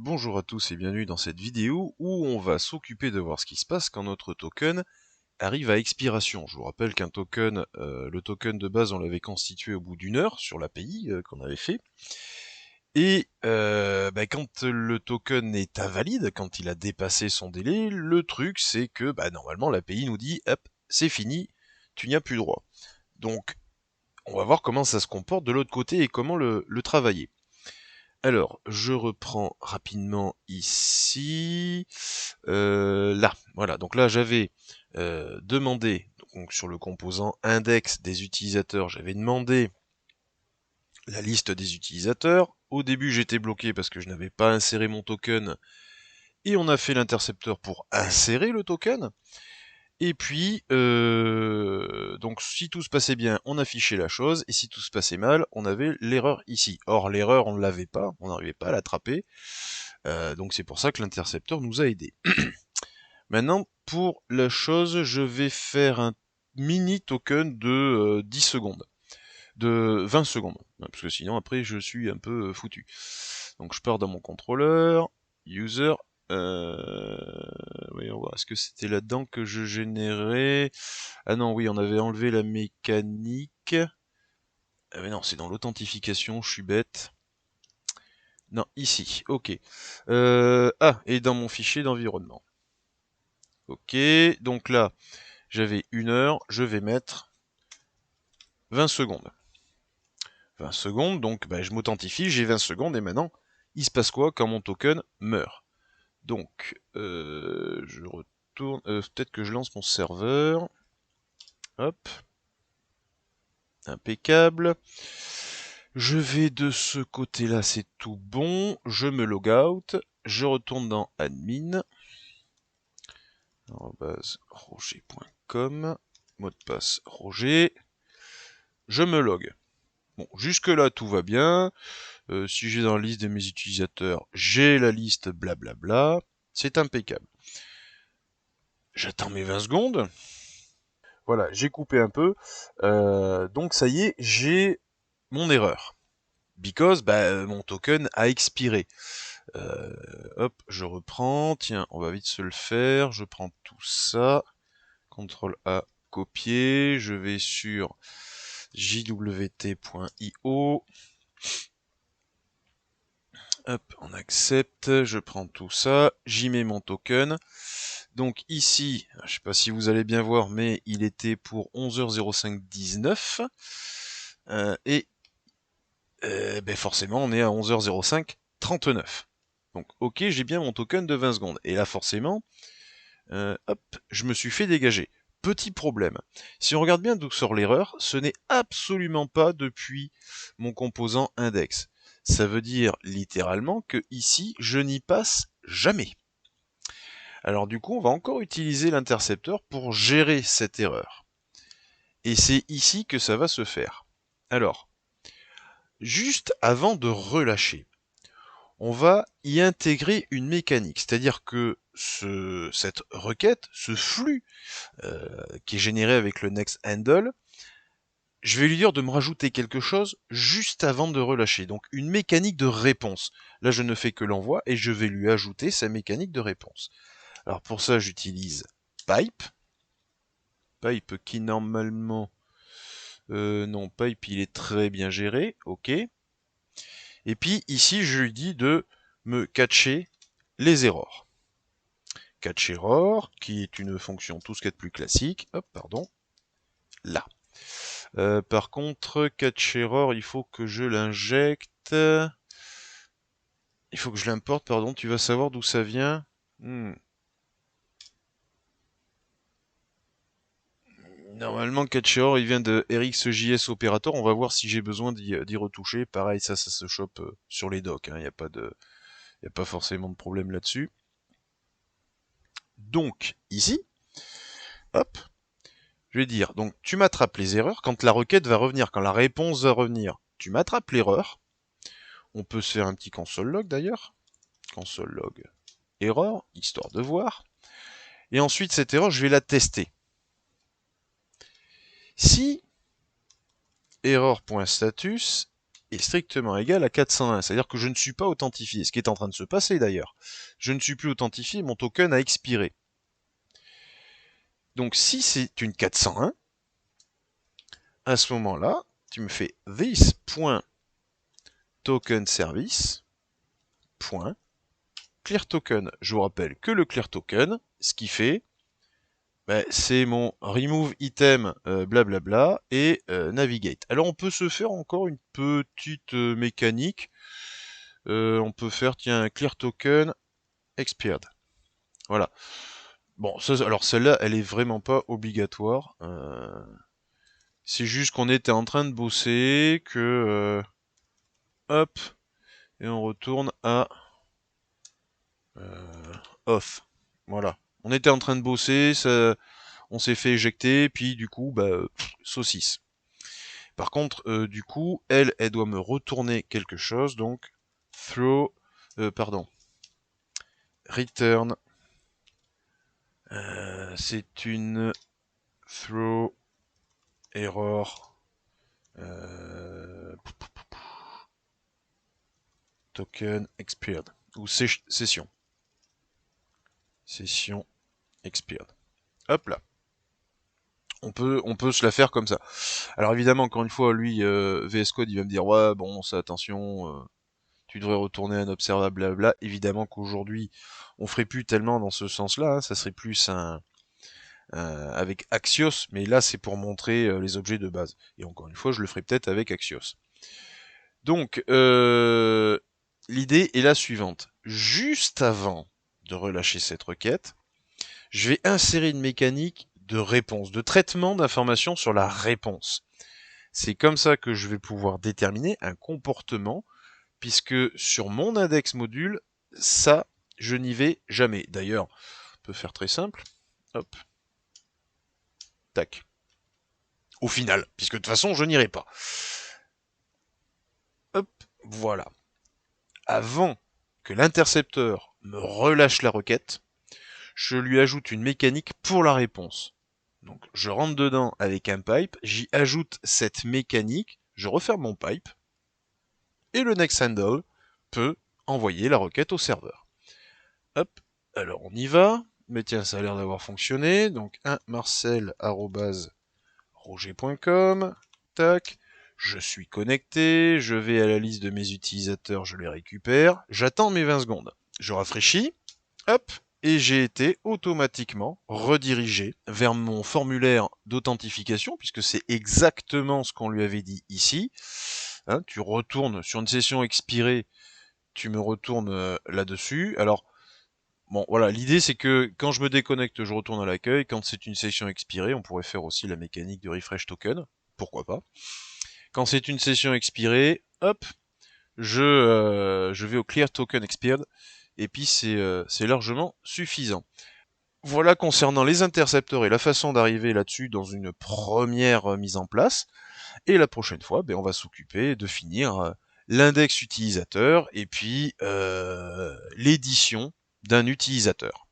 Bonjour à tous et bienvenue dans cette vidéo où on va s'occuper de voir ce qui se passe quand notre token arrive à expiration. Je vous rappelle qu'un token, le token de base, on l'avait constitué au bout d'une heure sur l'API qu'on avait fait. Et quand le token est invalide, quand il a dépassé son délai, le truc c'est que normalement l'API nous dit hop, c'est fini, tu n'y as plus droit. Donc on va voir comment ça se comporte de l'autre côté et comment le travailler. Alors, je reprends rapidement ici, là, voilà. Donc là, j'avais demandé, donc sur le composant index des utilisateurs, j'avais demandé la liste des utilisateurs. Au début, j'étais bloqué parce que je n'avais pas inséré mon token, et on a fait l'intercepteur pour insérer le token. Et puis, donc si tout se passait bien, on affichait la chose, et si tout se passait mal, on avait l'erreur ici. Or, l'erreur, on ne l'avait pas, on n'arrivait pas à l'attraper, donc c'est pour ça que l'intercepteur nous a aidés. Maintenant, pour la chose, je vais faire un mini token de 10 secondes, de 20 secondes, parce que sinon après je suis un peu foutu. Donc je pars dans mon contrôleur, user, voyons voir, est-ce que c'était là-dedans que je générais? Ah non, oui, on avait enlevé la mécanique. Ah mais non, c'est dans l'authentification, je suis bête. Non, ici, ok. Et dans mon fichier d'environnement. Ok, donc là, j'avais 1 heure, je vais mettre 20 secondes. 20 secondes, donc je m'authentifie, j'ai 20 secondes, et maintenant, il se passe quoi quand mon token meurt? Donc, je retourne, peut-être que je lance mon serveur. Hop. Impeccable. Je vais de ce côté-là, c'est tout bon. Je me log out. Je retourne dans admin. roger.com. Mot de passe Roger. Je me log. Bon, jusque-là, tout va bien. Si j'ai dans la liste de mes utilisateurs, j'ai la liste blablabla. C'est impeccable. J'attends mes 20 secondes. Voilà, j'ai coupé un peu. Donc ça y est, j'ai mon erreur. Because mon token a expiré. Hop, je reprends. Tiens, on va vite se le faire. Je prends tout ça. CTRL A, copier. Je vais sur jwt.io. Hop, on accepte. Je prends tout ça. J'y mets mon token. Donc ici, je sais pas si vous allez bien voir, mais il était pour 11h05-19. Forcément, on est à 11h05-39. Donc, ok, j'ai bien mon token de 20 secondes. Et là, forcément, hop, je me suis fait dégager. Petit problème. Si on regarde bien d'où sort l'erreur, ce n'est absolument pas depuis mon composant index. Ça veut dire littéralement que ici, je n'y passe jamais. Alors du coup, on va encore utiliser l'intercepteur pour gérer cette erreur. Et c'est ici que ça va se faire. Alors, juste avant de relâcher, on va y intégrer une mécanique, c'est-à-dire que cette requête, ce flux qui est généré avec le next handle, je vais lui dire de me rajouter quelque chose juste avant de relâcher, donc une mécanique de réponse. Là, je ne fais que l'envoi et je vais lui ajouter sa mécanique de réponse. Alors pour ça, j'utilise pipe. Pipe qui normalement... non, pipe, il est très bien géré, ok. Et puis ici, je lui dis de me catcher les errors. Catch error, qui est une fonction tout ce qu'il y a de plus classique. Hop, pardon. Là. Par contre, catch error, il faut que je l'injecte. Il faut que je l'importe, pardon. Tu vas savoir d'où ça vient. Normalement, catch error, il vient de RxJS Operator. On va voir si j'ai besoin d'y retoucher. Pareil, ça se chope sur les docs. Il n'y a pas forcément de problème là-dessus. Donc, ici, hop, je vais dire, donc tu m'attrapes les erreurs. Quand la requête va revenir, quand la réponse va revenir, tu m'attrapes l'erreur. On peut se faire un petit console log d'ailleurs. Console log erreur, histoire de voir. Et ensuite, cette erreur, je vais la tester. Si erreur.status est strictement égal à 401, c'est-à-dire que je ne suis pas authentifié, ce qui est en train de se passer d'ailleurs. Je ne suis plus authentifié, mon token a expiré. Donc si c'est une 401, à ce moment-là, tu me fais this.tokenService. Clear token. Je vous rappelle que le clear token, ce qui fait, c'est mon remove item blablabla et navigate. Alors on peut se faire encore une petite mécanique. On peut faire, tiens, clear token expired. Voilà. Bon, alors celle-là, elle est vraiment pas obligatoire. C'est juste qu'on était en train de bosser, que hop, et on retourne à off. Voilà. On était en train de bosser, ça, on s'est fait éjecter, puis du coup, saucisse. Par contre, du coup, elle doit me retourner quelque chose, donc throw, return. C'est une throw error token expired ou session expired. Hop là. On peut se la faire comme ça. Alors évidemment, encore une fois, lui, VS Code, il va me dire ouais, bon, ça, attention, tu devrais retourner un observable, blablabla. Évidemment qu'aujourd'hui, on ferait plus tellement dans ce sens-là. Hein, ça serait plus avec Axios, mais là, c'est pour montrer les objets de base. Et encore une fois, je le ferai peut-être avec Axios. Donc, l'idée est la suivante. Juste avant de relâcher cette requête, je vais insérer une mécanique de réponse, de traitement d'informations sur la réponse. C'est comme ça que je vais pouvoir déterminer un comportement, puisque sur mon index module, ça, je n'y vais jamais. D'ailleurs, on peut faire très simple. Hop. Tac. Au final, puisque de toute façon, je n'irai pas. Hop, voilà. Avant que l'intercepteur me relâche la requête, je lui ajoute une mécanique pour la réponse. Donc je rentre dedans avec un pipe, j'y ajoute cette mécanique, je referme mon pipe, et le next handle peut envoyer la requête au serveur. Hop, alors on y va, mais tiens, ça a l'air d'avoir fonctionné, donc marcel@roger.com, tac, je suis connecté, je vais à la liste de mes utilisateurs, je les récupère, j'attends mes 20 secondes, je rafraîchis, hop, et j'ai été automatiquement redirigé vers mon formulaire d'authentification, puisque c'est exactement ce qu'on lui avait dit ici. Hein, tu retournes sur une session expirée, tu me retournes là-dessus. Alors, bon, voilà, l'idée c'est que quand je me déconnecte, je retourne à l'accueil. Quand c'est une session expirée, on pourrait faire aussi la mécanique de refresh token, pourquoi pas. Quand c'est une session expirée, hop, je vais au clear token expired, et puis c'est largement suffisant. Voilà concernant les intercepteurs et la façon d'arriver là-dessus dans une première mise en place. Et la prochaine fois, on va s'occuper de finir l'index utilisateur et puis l'édition d'un utilisateur.